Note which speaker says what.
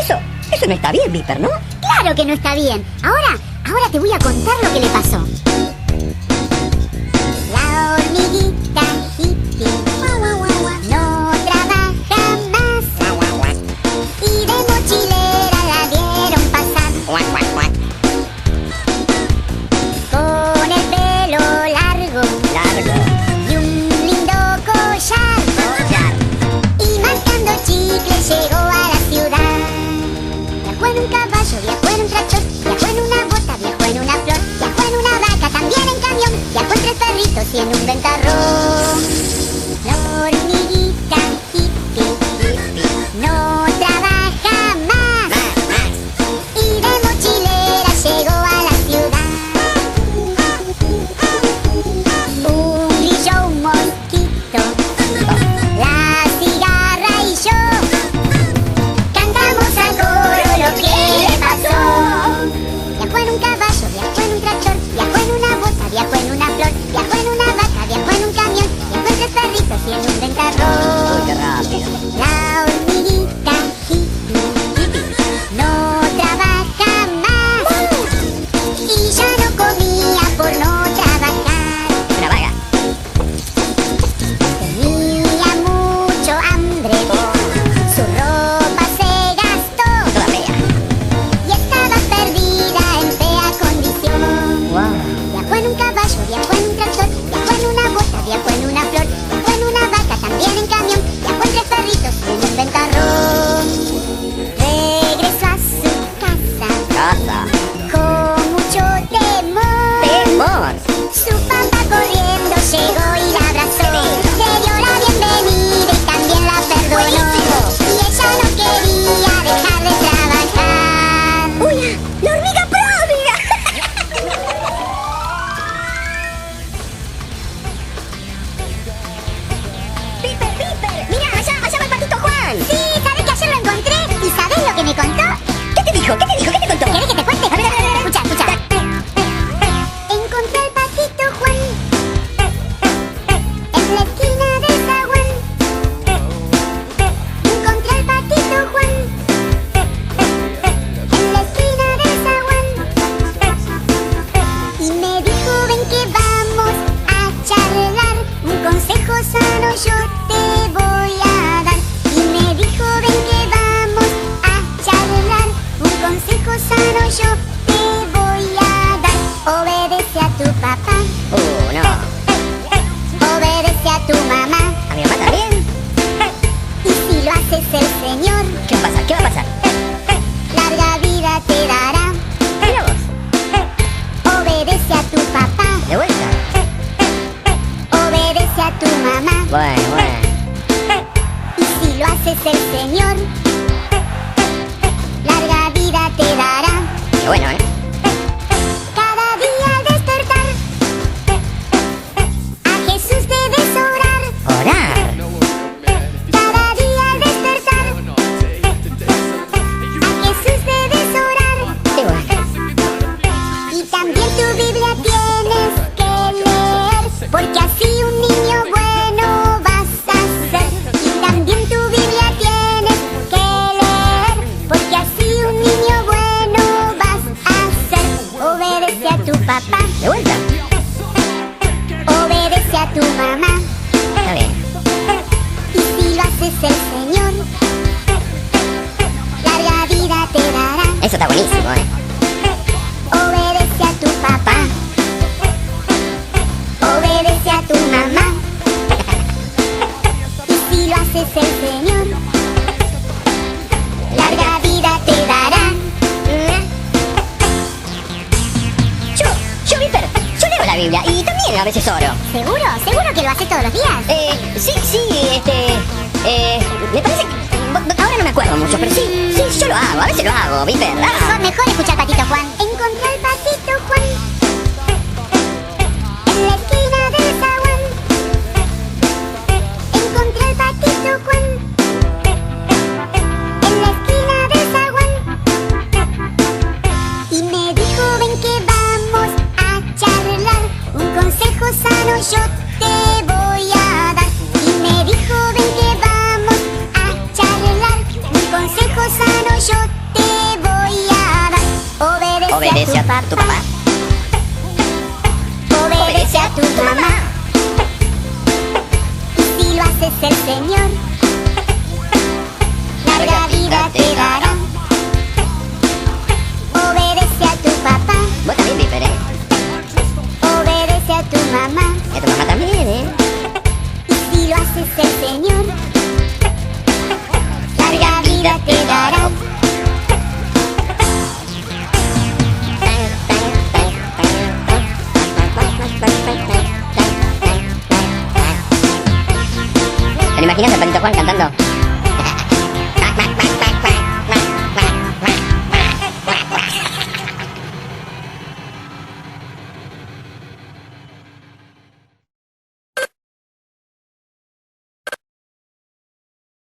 Speaker 1: Eso no está bien, Viper, ¿no?
Speaker 2: Claro que no está bien. Ahora te voy a contar lo que le pasó. La hormiguita hippie no trabaja más y de mochilera la vieron pasar con el pelo largo y un lindo collar y mascando chicle llegó a la ciudad. Viajó en un caballo, viajó en un tractor, viajó en una bota, viajó en una flor, viajó en una vaca, también en camión, viajó en 3 perritos y en un ventarrón. La hormiguita hippie no trabaja más y de mochilera llegó a la ciudad. Un grillo, un mosquito, la cigarra y yo cantamos a coro lo que le pasó. Viajó en un caballo, viajó en un tractor, viajó en una bota, viajó en una flor, viajó en una vaca, viajó en un camión, viajó en 3 perritos y en un ventarrón.
Speaker 1: Uy, qué rápido.
Speaker 2: La hormiguita hippie no trabaja más y ya no comía por no trabajar.
Speaker 1: Una vaga.
Speaker 2: Tenía mucho hambre, su ropa se gastó
Speaker 1: Toda fea.
Speaker 2: y estaba perdida en fea condición.
Speaker 1: Wow.
Speaker 2: Viajó en un caballo, viajó en un tractor, viajó en una bota, viajó en una flor, viajó en una vaca, también en camión, viajó en 3 perritos y en un ventarrón. Regresó a su casa con mucho temor.
Speaker 1: Temor.
Speaker 2: Su papá corriendo llegó y la abrazó, le dio la bienvenida y también la perdonó. Y ella no quería dejar de trabajar.
Speaker 1: ¡Uy! ¡La hormiga pródiga! ¡Piper! ¡Mira! ¡Allá va el patito Juan!
Speaker 2: Sí, ¿sabes que ayer lo encontré? ¿Y sabes lo que me contó?
Speaker 1: ¿Qué te dijo? ¿Qué te contó?
Speaker 2: ¿Querés que te cuente? A ver, escucha. Encontré al patito Juan en la esquina del zaguán. Encontré al patito Juan en la esquina del zaguán. Y me dijo, ven que vamos a charlar, un consejo sano yo te voy a dar. Y me dijo, ven que vamos a charlar, un consejo sano yo te voy a dar. Obedece a tu papá,
Speaker 1: No.
Speaker 2: obedece a tu mamá,
Speaker 1: ¿A mi mamá también?
Speaker 2: y si lo haces el Señor,
Speaker 1: ¿Qué va a pasar? ¿Qué va a pasar?
Speaker 2: larga vida te dará.
Speaker 1: Mira vos.
Speaker 2: Obedece a tu papá,
Speaker 1: De vuelta.
Speaker 2: obedece a tu mamá,
Speaker 1: Bueno.
Speaker 2: y si lo haces el Señor, larga vida te dará.
Speaker 1: Qué bueno, ¿eh?
Speaker 2: Cada día al despertar, a Jesús debes orar.
Speaker 1: Orar.
Speaker 2: Cada día al despertar, a Jesús debes orar.
Speaker 1: Qué bueno.
Speaker 2: Y también tu Biblia tienes que leer, porque así un niño bueno vas a ser. Y también tu Biblia tienes que leer, porque así un niño bueno vas a ser. Obedece a tu papá,
Speaker 1: De vuelta.
Speaker 2: obedece a tu mamá,
Speaker 1: Está bien.
Speaker 2: y si lo haces el Señor, larga vida te dará.
Speaker 1: Eso está buenísimo, ¿eh?
Speaker 2: Obedece a tu papá, obedece a tu mamá, y si lo haces el Señor, larga vida te dará.
Speaker 1: Yo, Viper, yo leo la Biblia y también a veces oro.
Speaker 2: ¿Seguro? ¿Seguro que lo haces todos los días?
Speaker 1: Sí, me parece que... Ahora no me acuerdo mucho, pero sí, yo lo hago, a veces lo hago, Viper.
Speaker 2: Mejor escuchar Patito Juan. Encontré al Patito Juan en la esquina del zaguán. Encontré al Patito Juan en la esquina del zaguán. Y me dijo, ven que vamos a charlar, un consejo sano yo te voy a dar. Y me dijo, ven que vamos a charlar, un consejo sano manzano yo te voy a dar.
Speaker 1: Obedece a tu papá.
Speaker 2: Obedece a tu mamá. Y si lo haces el Señor, larga vida te dará.